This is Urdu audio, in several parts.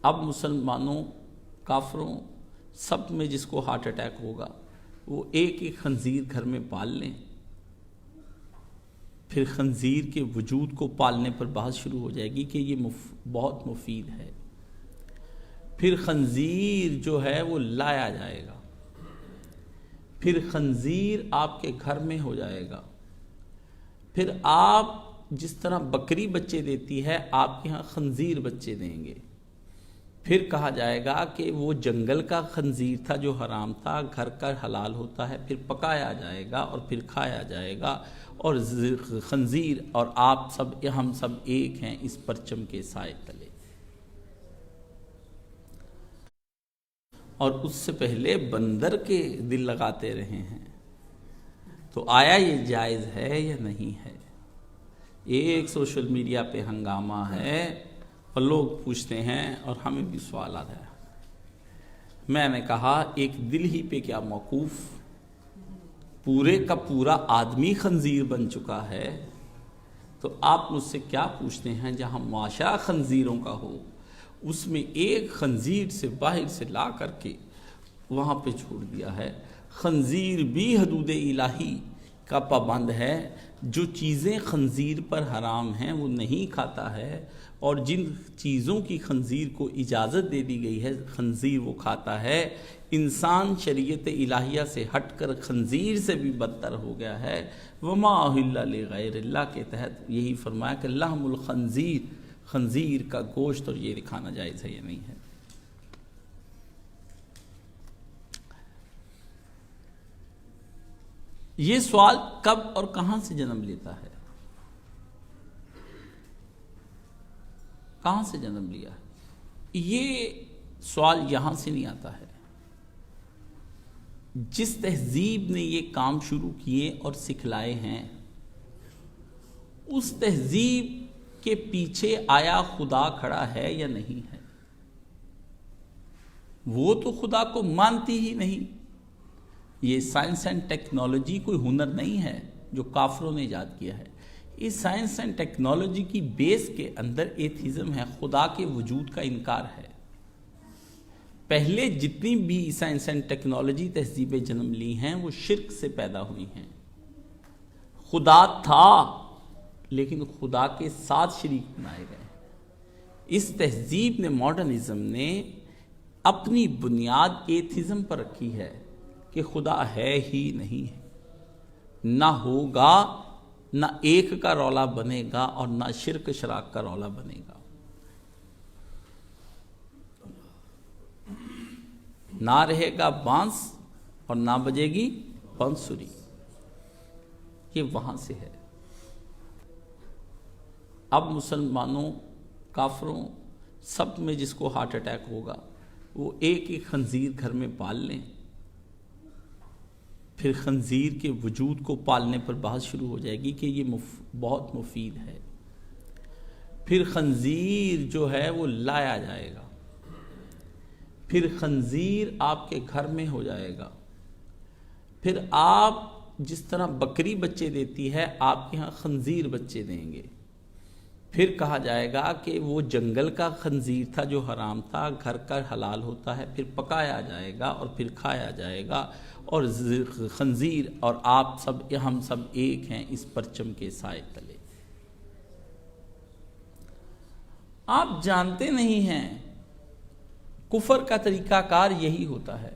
اب مسلمانوں، کافروں، سب میں جس کو ہارٹ اٹیک ہوگا وہ ایک ایک خنزیر گھر میں پال لیں، پھر خنزیر کے وجود کو پالنے پر بحث شروع ہو جائے گی کہ یہ بہت مفید ہے۔ پھر خنزیر جو ہے وہ لایا جائے گا، پھر خنزیر آپ کے گھر میں ہو جائے گا، پھر آپ جس طرح بکری بچے دیتی ہے آپ کے ہاں خنزیر بچے دیں گے۔ پھر کہا جائے گا کہ وہ جنگل کا خنزیر تھا جو حرام تھا، گھر کا حلال ہوتا ہے، پھر پکایا جائے گا اور پھر کھایا جائے گا، اور خنزیر اور آپ سب، ہم سب ایک ہیں اس پرچم کے سائے تلے۔ اور اس سے پہلے بندر کے دل لگاتے رہے ہیں، تو آیا یہ جائز ہے یا نہیں ہے؟ ایک سوشل میڈیا پہ ہنگامہ ہے اور لوگ پوچھتے ہیں اور ہمیں بھی سوالات ہے۔ میں نے کہا ایک دل ہی پہ کیا موقوف، پورے کا پورا آدمی خنزیر بن چکا ہے، تو آپ مجھ سے کیا پوچھتے ہیں؟ جہاں معاشرہ خنزیروں کا ہو، اس میں ایک خنزیر سے باہر سے لا کر کے وہاں پہ چھوڑ دیا ہے۔ خنزیر بھی حدود الہی کا پابند ہے، جو چیزیں خنزیر پر حرام ہیں وہ نہیں کھاتا ہے، اور جن چیزوں کی خنزیر کو اجازت دے دی گئی ہے خنزیر وہ کھاتا ہے۔ انسان شریعت الہیہ سے ہٹ کر خنزیر سے بھی بدتر ہو گیا ہے۔ وما اہل لغیر اللہ کے تحت یہی فرمایا کہ لحم الخنزیر، خنزیر کا گوشت اور یہ کھانا جائز ہے یا نہیں ہے۔ یہ سوال کب اور کہاں سے جنم لیتا ہے؟ کہاں سے جنم لیا ہے؟ یہ سوال یہاں سے نہیں آتا ہے۔ جس تہذیب نے یہ کام شروع کیے اور سکھلائے ہیں، اس تہذیب کے پیچھے آیا خدا کھڑا ہے یا نہیں ہے؟ وہ تو خدا کو مانتی ہی نہیں۔ یہ سائنس اینڈ ٹیکنالوجی کوئی ہنر نہیں ہے جو کافروں نے ایجاد کیا ہے۔ اس سائنس اینڈ ٹیکنالوجی کی بیس کے اندر ایتھیزم ہے، خدا کے وجود کا انکار ہے۔ پہلے جتنی بھی سائنس اینڈ ٹیکنالوجی تہذیبیں جنم لی ہیں وہ شرک سے پیدا ہوئی ہیں۔ خدا تھا لیکن خدا کے ساتھ شریک بنائے گئے۔ اس تہذیب نے، ماڈرنزم نے اپنی بنیاد ایتھیزم پر رکھی ہے کہ خدا ہے ہی نہیں ہے، نہ ہوگا، نہ ایک کا رولا بنے گا اور نہ شرک شراک کا رولا بنے گا۔ نہ رہے گا بانس اور نہ بجے گی بانسری۔ یہ وہاں سے ہے۔ اب مسلمانوں، کافروں، سب میں جس کو ہارٹ اٹیک ہوگا وہ ایک ایک خنزیر گھر میں پال لیں، پھر خنزیر کے وجود کو پالنے پر بحث شروع ہو جائے گی کہ یہ بہت مفید ہے۔ پھر خنزیر جو ہے وہ لایا جائے گا، پھر خنزیر آپ کے گھر میں ہو جائے گا، پھر آپ جس طرح بکری بچے دیتی ہے آپ کے ہاں خنزیر بچے دیں گے۔ پھر کہا جائے گا کہ وہ جنگل کا خنزیر تھا جو حرام تھا، گھر کا حلال ہوتا ہے، پھر پکایا جائے گا اور پھر کھایا جائے گا، اور خنزیر اور آپ سب، ہم سب ایک ہیں اس پرچم کے سائے تلے۔ آپ جانتے نہیں ہیں کفر کا طریقہ کار یہی ہوتا ہے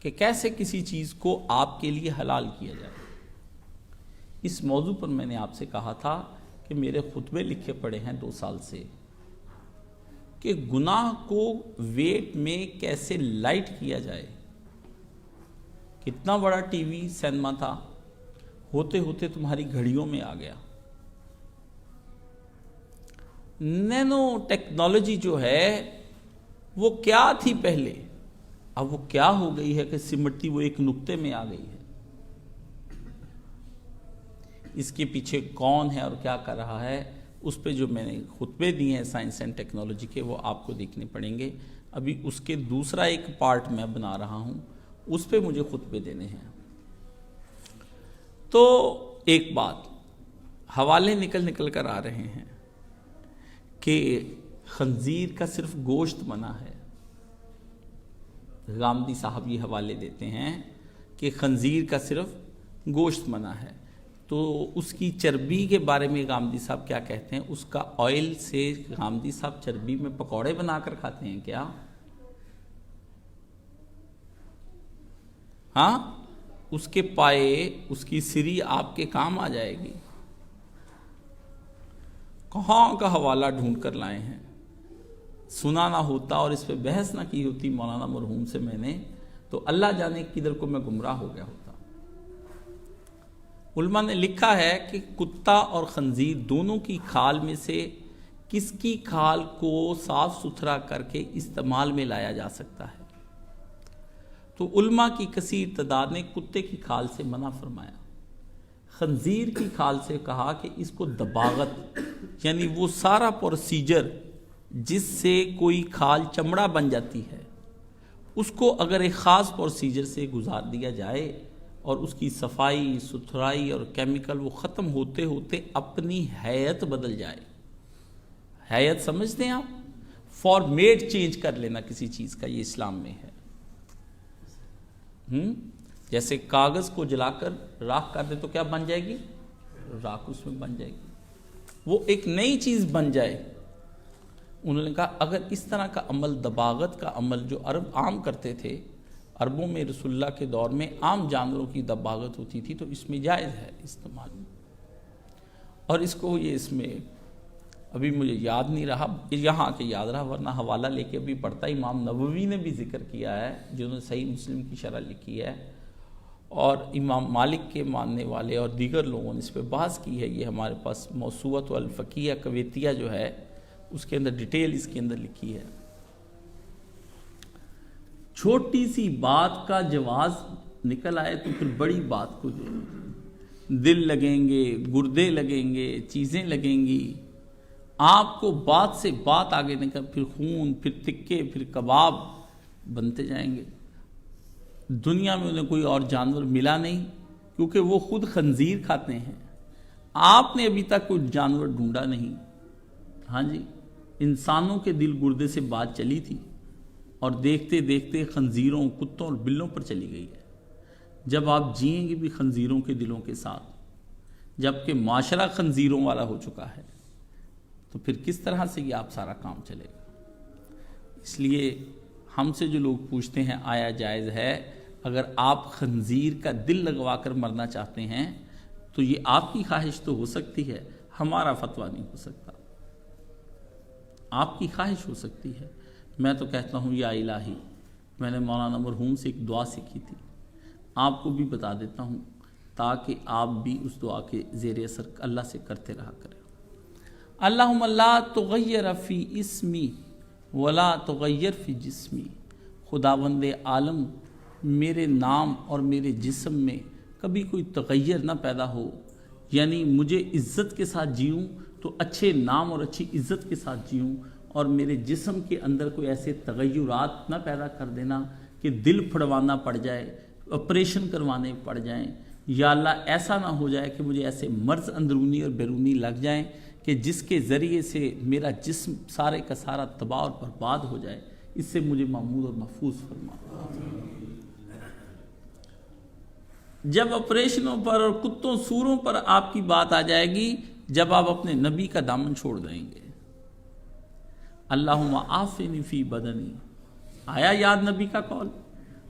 کہ کیسے کسی چیز کو آپ کے لیے حلال کیا جائے۔ اس موضوع پر میں نے آپ سے کہا تھا کہ میرے خطبے لکھے پڑے ہیں 2 سال سے کہ گناہ کو ویٹ میں کیسے لائٹ کیا جائے۔ کتنا بڑا ٹی وی سینما تھا، ہوتے ہوتے تمہاری گھڑیوں میں آ گیا۔ نینو ٹیکنالوجی جو ہے وہ کیا تھی پہلے، اب وہ کیا ہو گئی ہے کہ سمٹتی وہ ایک نقطے میں آ گئی ہے۔ اس کے پیچھے کون ہے اور کیا کر رہا ہے، اس پہ جو میں نے خطبے دیے ہیں سائنس اینڈ ٹیکنالوجی کے، وہ آپ کو دیکھنے پڑیں گے۔ ابھی اس کے دوسرا ایک پارٹ میں بنا رہا ہوں، اس پہ مجھے خطبے دینے ہیں۔ تو ایک بات، حوالے نکل کر آ رہے ہیں۔ کہ خنزیر کا صرف گوشت منع ہے. غامدی صاحب یہ حوالے دیتے ہیں کہ خنزیر کا صرف گوشت منع ہے. تو اس کی چربی کے بارے میں غامدی صاحب کیا کہتے ہیں؟ اس کا آئل سے غامدی صاحب چربی میں پکوڑے بنا کر کھاتے ہیں کیا؟ ہاں، اس کے پائے، اس کی سری آپ کے کام آ جائے گی. کہاں کا حوالہ ڈھونڈ کر لائے ہیں. سنا نہ ہوتا اور اس پہ بحث نہ کی ہوتی مولانا مرحوم سے میں نے، تو اللہ جانے کدھر کو میں گمراہ ہو گیا ہوتا. علماء نے لکھا ہے کہ کتا اور خنزیر دونوں کی کھال میں سے کس کی کھال کو صاف ستھرا کر کے استعمال میں لایا جا سکتا ہے. تو علماء کی کثیر تعداد نے کتے کی کھال سے منع فرمایا. خنزیر کی کھال سے کہا کہ اس کو دباغت، یعنی وہ سارا پروسیجر جس سے کوئی کھال چمڑا بن جاتی ہے، اس کو اگر ایک خاص پروسیجر سے گزار دیا جائے اور اس کی صفائی ستھرائی اور کیمیکل وہ ختم ہوتے ہوتے اپنی حیت بدل جائے. حیت سمجھتے ہیں آپ؟ فارمیٹ چینج کر لینا کسی چیز کا، یہ اسلام میں ہے. جیسے کاغذ کو جلا کر راکھ کر دے تو کیا بن جائے گی؟ راکھ اس میں بن جائے گی. وہ ایک نئی چیز بن جائے. انہوں نے کہا اگر اس طرح کا عمل، دباغت کا عمل جو عرب عام کرتے تھے، عربوں میں رسول اللہ کے دور میں عام جانوروں کی دباغت ہوتی تھی، تو اس میں جائز ہے استعمال. اور اس کو یہ اس میں ابھی مجھے یاد نہیں رہا، یہاں کے یاد رہا، ورنہ حوالہ لے کے ابھی پڑھتا. امام نووی نے بھی ذکر کیا ہے جنہوں نے صحیح مسلم کی شرح لکھی ہے، اور امام مالک کے ماننے والے اور دیگر لوگوں نے اس پہ بحث کی ہے. یہ ہمارے پاس موسوعۃ الفقیہ کویتیہ جو ہے اس کے اندر ڈیٹیل اس کے اندر لکھی ہے. چھوٹی سی بات کا جواز نکل آئے تو پھر بڑی بات کو جو دل لگیں گے، گردے لگیں گے، چیزیں لگیں گی. آپ کو بات سے بات آگے نکل، پھر خون، پھر تکے، پھر کباب بنتے جائیں گے. دنیا میں انہیں کوئی اور جانور ملا نہیں، کیونکہ وہ خود خنزیر کھاتے ہیں. آپ نے ابھی تک کوئی جانور ڈھونڈا نہیں. ہاں جی، انسانوں کے دل گردے سے بات چلی تھی، اور دیکھتے دیکھتے خنزیروں، کتوں اور بلوں پر چلی گئی ہے. جب آپ جئیں گے بھی خنزیروں کے دلوں کے ساتھ، جبکہ معاشرہ خنزیروں والا ہو چکا ہے، تو پھر کس طرح سے یہ آپ سارا کام چلے گا؟ اس لیے ہم سے جو لوگ پوچھتے ہیں آیا جائز ہے، اگر آپ خنزیر کا دل لگوا کر مرنا چاہتے ہیں تو یہ آپ کی خواہش تو ہو سکتی ہے، ہمارا فتویٰ نہیں ہو سکتا. آپ کی خواہش ہو سکتی ہے. میں تو کہتا ہوں یا الہی، میں نے مولانا مرحوم سے ایک دعا سیکھی تھی، آپ کو بھی بتا دیتا ہوں تاکہ آپ بھی اس دعا کے زیر اثر اللہ سے کرتے رہا کریں. اللہم لا تغیر فی اسمی ولا تغیر فی جسمی. خداوند عالم، میرے نام اور میرے جسم میں کبھی کوئی تغیر نہ پیدا ہو، یعنی مجھے عزت کے ساتھ جیوں تو اچھے نام اور اچھی عزت کے ساتھ جیوں، اور میرے جسم کے اندر کوئی ایسے تغیرات نہ پیدا کر دینا کہ دل پھڑوانا پڑ جائے، آپریشن کروانے پڑ جائیں. یا اللہ ایسا نہ ہو جائے کہ مجھے ایسے مرض اندرونی اور بیرونی لگ جائیں کہ جس کے ذریعے سے میرا جسم سارے کا سارا تباہ اور برباد ہو جائے. اس سے مجھے محمود اور محفوظ فرما. جب آپریشنوں پر اور کتوں سوروں پر آپ کی بات آ جائے گی، جب آپ اپنے نبی کا دامن چھوڑ دیں گے. اللہم آفنی فی بدنی، آیا یاد نبی کا قول؟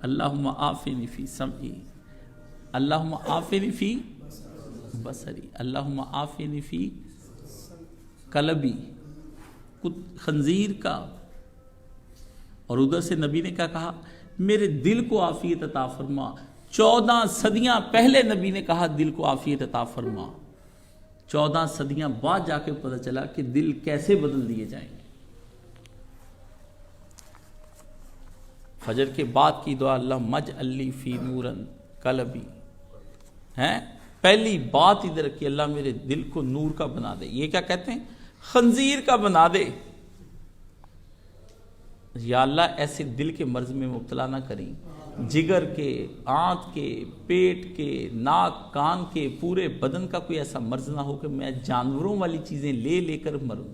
اللہم آفنی فی سمعی، اللہم آفنی فی بصری، اللہم آفنی فی قلبی. خنزیر کا. اور ادھر سے نبی نے کیا کہا؟ میرے دل کو عافیت عطا فرما. 14 صدیاں پہلے نبی نے کہا دل کو عافیت عطا فرما. 14 صدیاں بعد جا کے پتہ چلا کہ دل کیسے بدل دیے جائیں گے. فجر کے بعد کی دعا اللہ مجعل لی فی نورن قلبی ہے. پہلی بات ادھر کی اللہ میرے دل کو نور کا بنا دے. یہ کیا کہتے ہیں؟ خنزیر کا بنا دے. یا اللہ ایسے دل کے مرض میں مبتلا نہ کریں، جگر کے، آنت کے، پیٹ کے، ناک کان کے، پورے بدن کا کوئی ایسا مرض نہ ہو کہ میں جانوروں والی چیزیں لے لے کر مروں.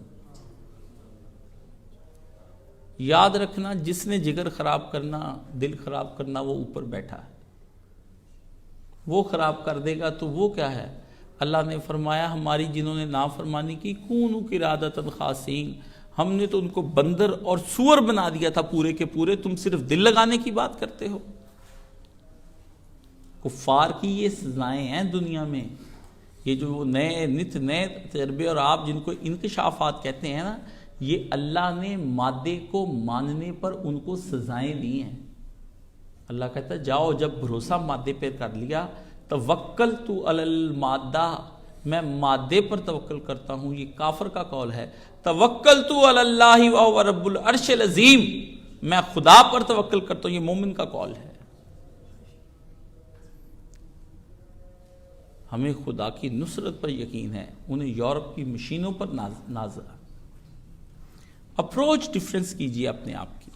یاد رکھنا جس نے جگر خراب کرنا، دل خراب کرنا، وہ اوپر بیٹھا ہے، وہ خراب کر دے گا تو وہ کیا ہے؟ اللہ نے فرمایا ہماری جنہوں نے نافرمانی کی کونوا قردۃ خاسئین، ہم نے تو ان کو بندر اور سور بنا دیا تھا پورے کے پورے، تم صرف دل لگانے کی بات کرتے ہو۔ کفار کی یہ سزائیں ہیں دنیا میں، یہ جو نئے تجربے اور آپ جن کو انکشافات کہتے ہیں نا، یہ اللہ نے مادے کو ماننے پر ان کو سزائیں دی ہیں۔ اللہ کہتا ہے جاؤ، جب بھروسہ مادے پر کر لیا، توکلت علی المادہ، میں مادے پر توکل کرتا ہوں، یہ کافر کا قول ہے۔ توکلت علی اللہ وہو رب العرش العظیم، میں خدا پر توکل کرتا ہوں، یہ مومن کا قول ہے۔ ہمیں خدا کی نصرت پر یقین ہے، انہیں یورپ کی مشینوں پر ناز۔ اپروچ ڈیفرنس کیجئے اپنے آپ کی۔